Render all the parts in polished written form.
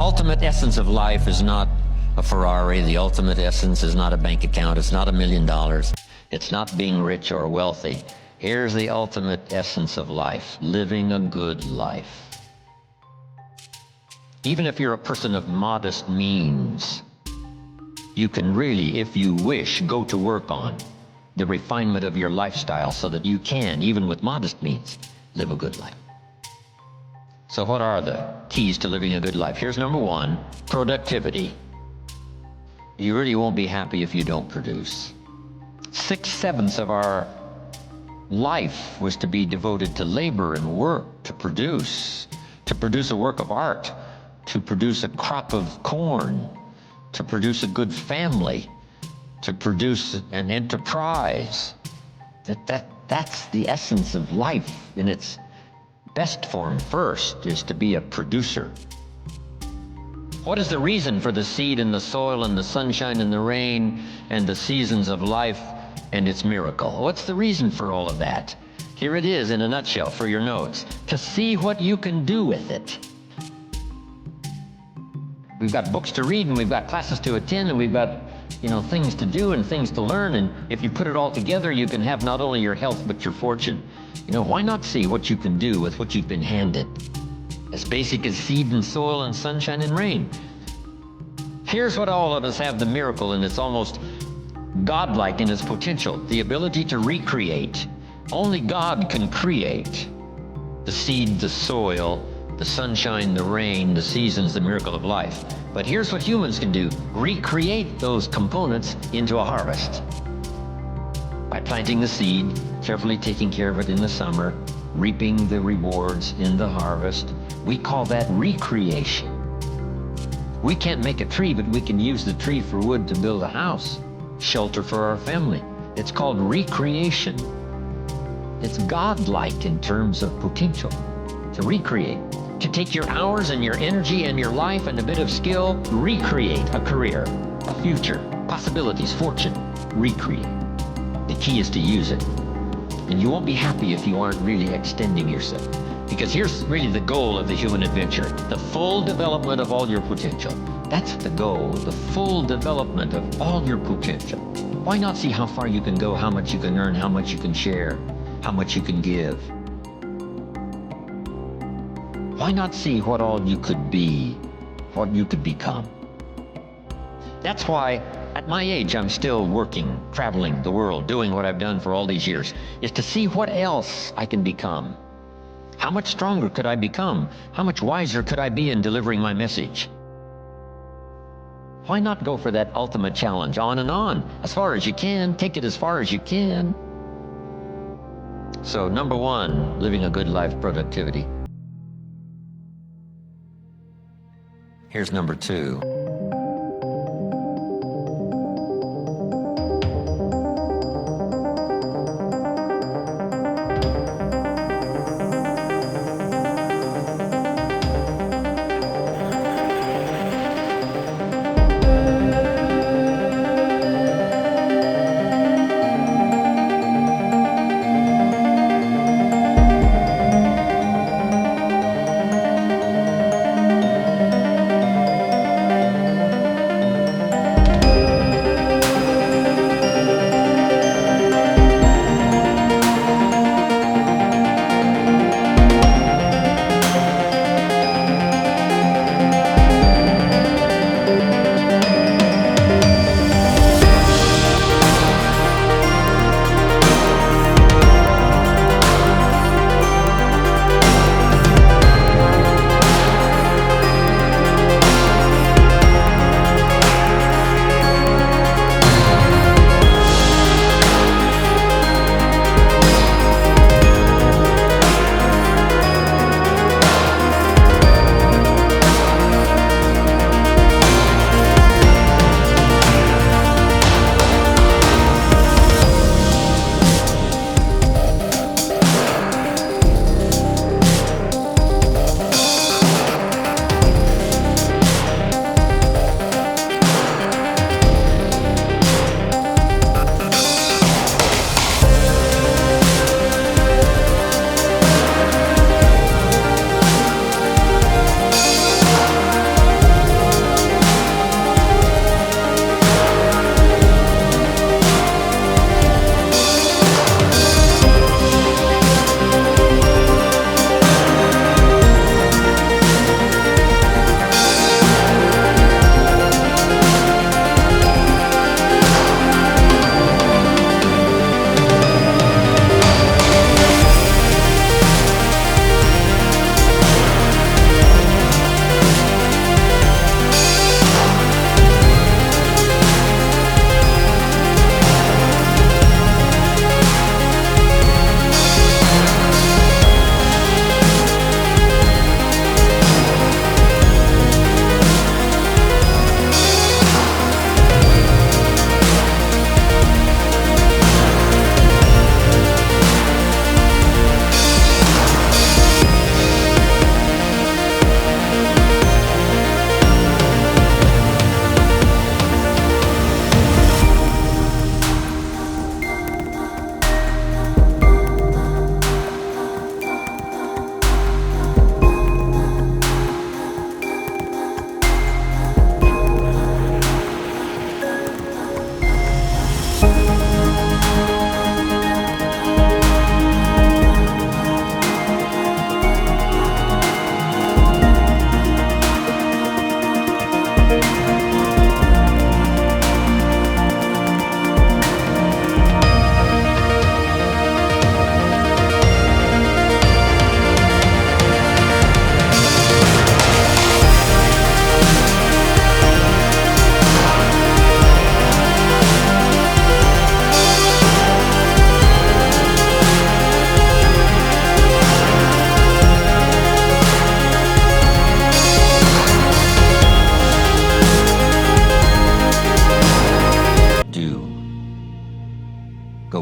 ultimate essence of life is not a Ferrari. The ultimate essence is not a bank account. It's not $1 million. It's not being rich or wealthy. Here's the ultimate essence of life: living a good life. Even if you're a person of modest means, you can really, if you wish, go to work on the refinement of your lifestyle so that you can, even with modest means, live a good life. So what are the keys to living a good life? Here's number one: productivity. You really won't be happy if you don't produce. 6/7 of our life was to be devoted to labor and work, to produce a work of art, to produce a crop of corn, to produce a good family, to produce an enterprise. That's the essence of life in its best form. First is to be a producer. What is the reason for the seed and the soil and the sunshine and the rain and the seasons of life and its miracle? What's the reason for all of that? Here it is in a nutshell for your notes: to see what you can do with it. We've got books to read, and we've got classes to attend, and we've got, things to do and things to learn. And if you put it all together, you can have not only your health, but your fortune. Why not see what you can do with what you've been handed? As basic as seed and soil and sunshine and rain. Here's what all of us have: the miracle, and it's almost godlike in its potential: the ability to recreate. Only God can create the seed, the soil, the sunshine, the rain, the seasons, the miracle of life. But here's what humans can do: recreate those components into a harvest. By planting the seed, carefully taking care of it in the summer, reaping the rewards in the harvest. We call that recreation. We can't make a tree, but we can use the tree for wood to build a house, shelter for our family. It's called recreation. It's godlike in terms of potential to recreate. To take your hours and your energy and your life and a bit of skill, recreate a career, a future, possibilities, fortune. Recreate. The key is to use it. And you won't be happy if you aren't really extending yourself. Because here's really the goal of the human adventure: the full development of all your potential. That's the goal, the full development of all your potential. Why not see how far you can go, how much you can earn, how much you can share, how much you can give? Why not see what all you could be, what you could become? That's why, at my age, I'm still working, traveling the world, doing what I've done for all these years, is to see what else I can become. How much stronger could I become? How much wiser could I be in delivering my message? Why not go for that ultimate challenge, on and on, as far as you can, take it as far as you can? So, number one, living a good life, productivity. Here's number two.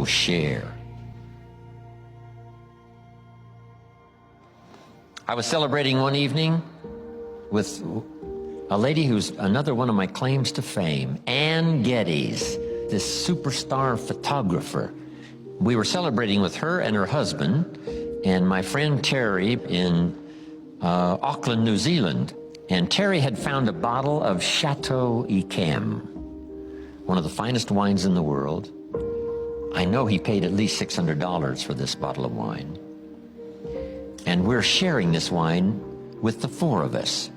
So share. I was celebrating one evening with a lady who's another one of my claims to fame, Ann Geddes, this superstar photographer. We were celebrating with her and her husband and my friend Terry in Auckland, New Zealand. And Terry had found a bottle of Chateau Yquem, one of the finest wines in the world. I know he paid at least $600 for this bottle of wine. And we're sharing this wine with the four of us.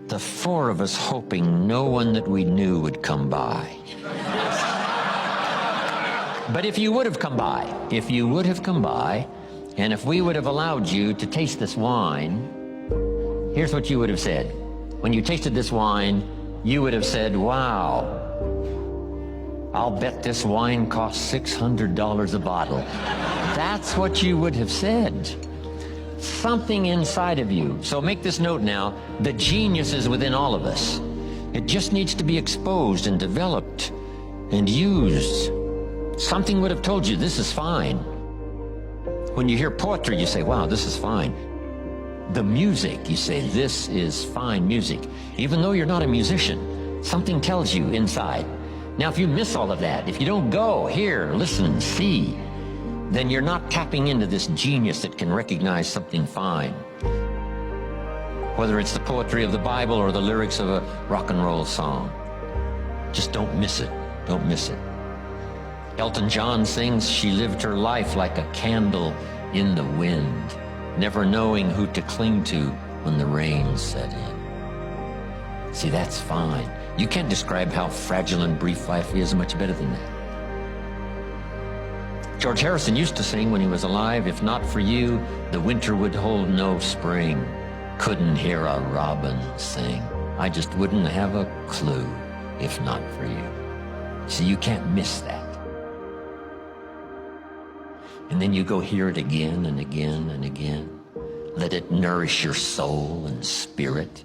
The four of us hoping no one that we knew would come by. But if you would have come by, and if we would have allowed you to taste this wine, here's what you would have said. When you tasted this wine, you would have said, wow, I'll bet this wine costs $600 a bottle. That's what you would have said. Something inside of you. So make this note now, the genius is within all of us. It just needs to be exposed and developed and used. Something would have told you this is fine. When you hear poetry, you say, wow, this is fine. The music, you say, this is fine music. Even though you're not a musician, something tells you inside. Now, if you miss all of that, if you don't go, hear, listen, see, then you're not tapping into this genius that can recognize something fine. Whether it's the poetry of the Bible or the lyrics of a rock and roll song. Just don't miss it. Don't miss it. Elton John sings, she lived her life like a candle in the wind, never knowing who to cling to when the rain set in. See, that's fine. You can't describe how fragile and brief life is much better than that. George Harrison used to sing when he was alive, if not for you, the winter would hold no spring. Couldn't hear a robin sing. I just wouldn't have a clue if not for you. See, you can't miss that. And then you go hear it again and again and again. Let it nourish your soul and spirit.